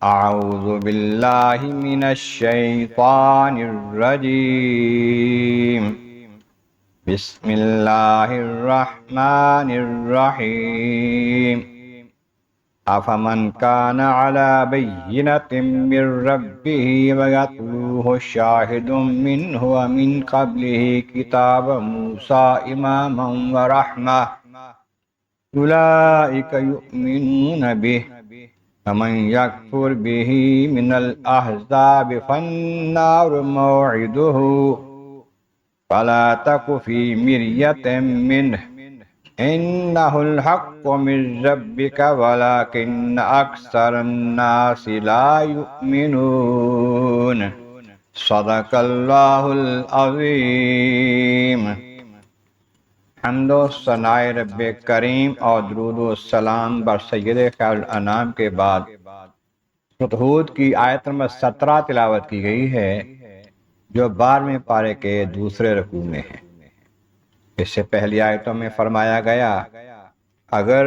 اعوذ باللہ من الشیطان الرجیم بسم اللہ الرحمن الرحیم افمن کان علی بینۃ من ربہ ویتلوہ شاہد منہ ومن قبلہ کتاب موسیٰ اماما ورحمہ اولئک یؤمنون بہ فمن یکفر بہ من الاحزاب فالنار موعدہ فلا تک فی مریۃ منہ انہ الحق من ربک ولکن اکثر الناس لا یؤمنون۔ صدق اللہ العظیم۔ حمد و ثناء رب کریم اور درود و سلام بر سید خیر الانام کے بعد سورۃ ہود کی آیت نمبر 17 تلاوت کی گئی ہے، جو 12ویں پارے کے دوسرے رکوع میں ہے۔ اس سے پہلی آیتوں میں فرمایا گیا اگر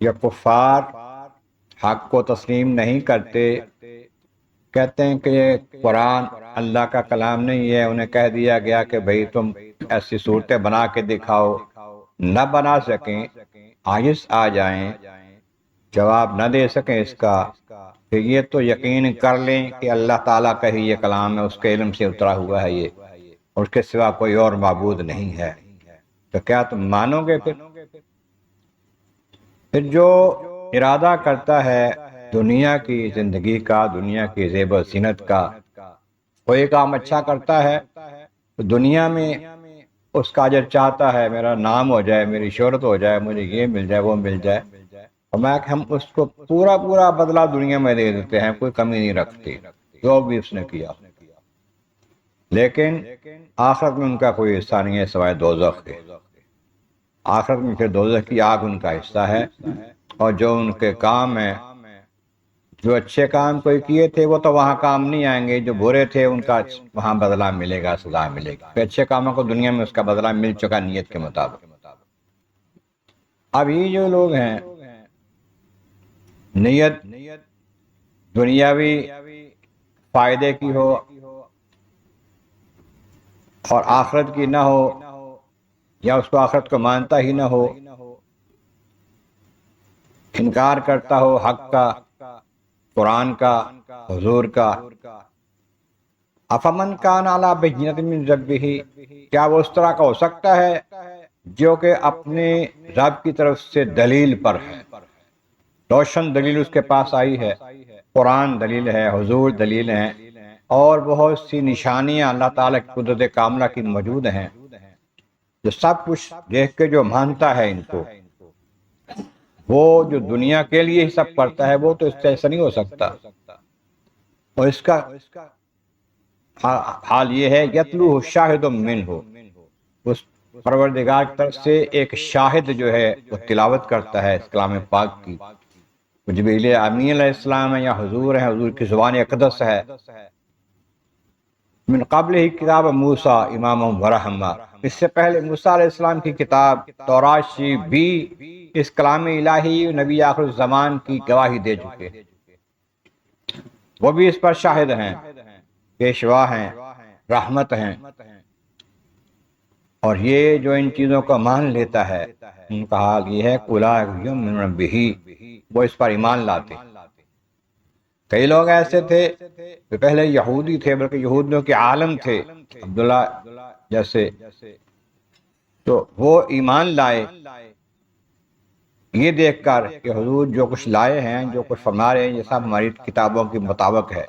یہ کفار حق کو تسلیم نہیں کرتے، کہتے ہیں کہ یہ قرآن اللہ کا کلام نہیں ہے، انہیں کہہ دیا گیا کہ بھئی تم ایسی صورتیں بنا کے دکھاؤ، نہ بنا سکیں، عاجز آ جائیں، جواب نہ دے سکیں اس کا، کہ یہ تو یقین کر لیں کہ اللہ تعالیٰ کا ہی یہ کلام ہے، اس کے علم سے اترا ہوا ہے یہ، اور اس کے سوا کوئی اور معبود نہیں ہے، تو کیا تم مانو گے؟ پھر جو ارادہ کرتا ہے دنیا کی زندگی کا، دنیا کی زیب و زینت کا، کوئی کام اچھا کرتا ہے تو دنیا میں اس کا اجر چاہتا ہے، میرا نام ہو جائے، میری شہرت ہو جائے، مجھے یہ مل جائے، وہ مل جائے، فرمایا کہ ہم اس کو پورا پورا بدلہ دنیا میں دے دیتے ہیں، کوئی کمی نہیں رکھتے جو بھی اس نے کیا، لیکن آخرت میں ان کا کوئی حصہ نہیں ہے سوائے دوزخ کے۔ آخرت میں پھر دوزخ کی آگ ان کا حصہ ہے، اور جو ان کے کام ہیں، جو اچھے کام کوئی کیے تھے وہ تو وہاں کام نہیں آئیں گے، جو برے تھے ان کا وہاں بدلہ ملے گا، سزا ملے گی۔ پھر اچھے کاموں کو دنیا میں اس کا بدلہ مل چکا نیت کے مطابق۔ اب یہ جو لوگ ہیں نیت دنیاوی فائدے کی ہو اور آخرت کی نہ ہو، یا اس کو آخرت کو مانتا ہی نہ ہو، انکار کرتا ہو حق کا، قرآن کا، حضور کا، افمن کان علی بینۃ من ربہ، کیا وہ اس طرح کا ہو سکتا ہے جو کہ اپنے رب کی طرف سے دلیل پر ہے، روشن دلیل اس کے پاس آئی ہے، قرآن دلیل ہے، حضور دلیل ہیں، اور بہت سی نشانیاں اللہ تعالیٰ کی قدرت کاملہ کی موجود ہیں، جو سب کچھ دیکھ کے جو مانتا ہے ان کو، وہ جو دنیا کے لیے ہی سب کرتا ہے، وہ تو اس سے ایسا نہیں ہو سکتا۔ اور اس کا حال یہ ہے یتلوہ شاہد منہ، اس پروردگار کی طرف سے ایک شاہد جو ہے وہ تلاوت کرتا ہے اس کلام پاک کی، جبریل امین علیہ السلام ہے یا حضور ہے، حضور کی زبان اقدس ہے، من قبل ہی کتاب موسیٰ اماما ورحمہ، اس سے پہلے موسیٰ علیہ السلام کی کتاب تورات شریف بھی اس کلام الہی نبی آخر الزمان کی گواہی دے چکے، وہ بھی اس پر شاہد ہیں، پیشوا ہیں، رحمت ہیں۔ اور یہ جو ان چیزوں کو مان لیتا ہے، ان کا حال یہ ہے اولئک یؤمنون بہ، وہ اس پر ایمان لاتے۔ کئی لوگ ایسے تھے جو پہلے یہودی تھے، بلکہ یہودیوں کے عالم تھے، عبداللہ جیسے، تو وہ ایمان لائے یہ دیکھ کر کہ حضور جو کچھ لائے ہیں، جو کچھ فرما رہے ہیں، یہ سب ہماری کتابوں کے مطابق ہے۔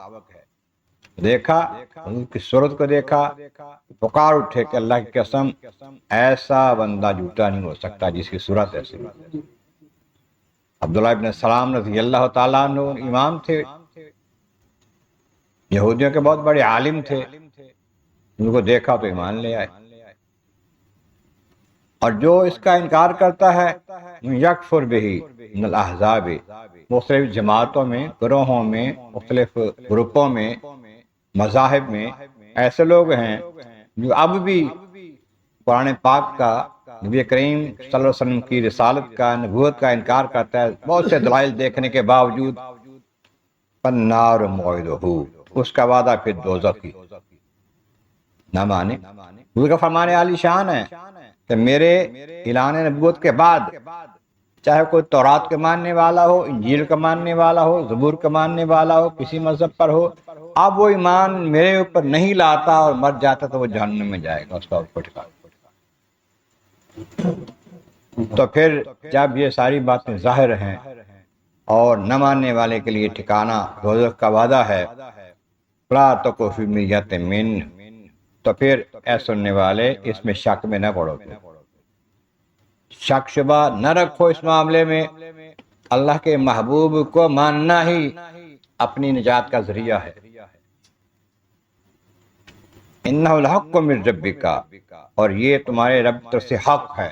دیکھا حضور کی صورت کو دیکھا، پکار اٹھے کہ اللہ کی قسم ایسا بندہ جھوٹا نہیں ہو سکتا جس کی صورت ایسی۔ عبداللہ ابن سلام رضی اللہ تعالیٰ عنہ امام تھے، یہودیوں کے بہت بڑے عالم تھے، ان کو دیکھا تو ایمان لے آئے۔ اور جو اس کا انکار کرتا ہے یکفر بہ من الاحزاب، مختلف جماعتوں میں، گروہوں میں، مختلف گروپوں میں، مذاہب میں ایسے لوگ ہیں جو اب بھی قرآن پاک کا، نبی کریم صلی اللہ علیہ وسلم کی رسالت کا، نبوت کا انکار کرتا ہے، بہت سے دلائل دیکھنے کے باوجود فالنار موعدہ، اس کا وعدہ پھر دوزخ ہی، نہ مانے۔ حضور کا فرمان عالی شان ہے کہ میرے اعلان نبوت کے بعد چاہے کوئی تورات کے ماننے والا ہو، انجیل کا ماننے والا ہو، زبور کا ماننے والا ہو، کسی مذہب پر ہو، اب وہ ایمان میرے اوپر نہیں لاتا اور مر جاتا تو وہ جہنم میں جائے گا، اس کا ٹھکانہ۔ تو پھر جب یہ ساری باتیں ظاہر ہیں اور نہ ماننے والے کے لیے ٹھکانہ دوزخ کا وعدہ ہے، فلا تک فی مریۃ منہ، تو پھر اے سننے والے اس میں شک میں نہ پڑو، شک شبہ نہ رکھو اس معاملے میں۔ اللہ کے محبوب کو ماننا ہی اپنی نجات کا ذریعہ ہے۔ انہ الحق من ربک، اور یہ تمہارے رب کی طرف سے حق ہے،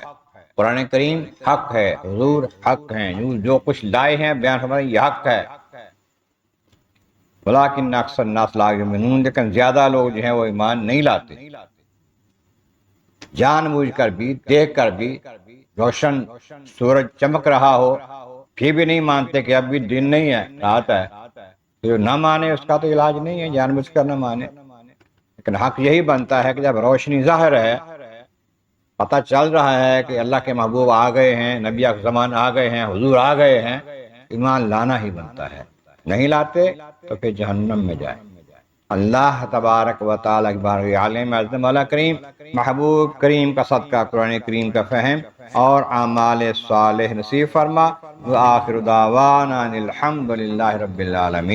قرآن کریم حق ہے، حضور حق ہیں، جو کچھ لائے ہیں بیان فرمائے یہ حق ہے، ولکن اکثر الناس لا یؤمنون، لیکن زیادہ لوگ جو ہیں وہ ایمان نہیں لاتے، جان بوجھ کر بھی، دیکھ کر بھی، روشن سورج چمک رہا ہو پھر بھی نہیں مانتے کہ اب بھی دن نہیں ہے، رات ہے۔ جو نہ مانے اس کا تو علاج نہیں ہے، جان بوجھ کر نہ مانے، لیکن حق یہی بنتا ہے کہ جب روشنی ظاہر ہے، پتہ چل رہا ہے کہ اللہ کے محبوب آ گئے ہیں، نبی زمان آ گئے ہیں، حضور آ گئے ہیں، ایمان لانا ہی بنتا ہے، نہیں لاتے تو پھر جہنم میں جائیں۔ اللہ تبارک و تعالیٰ اکبر عالم اعظم والا کریم، محبوب کریم کا صدقہ قرآن کریم کا فہم اور اعمال صالح نصیب فرما۔ وآخر دعوانا الحمد للہ رب العالمین۔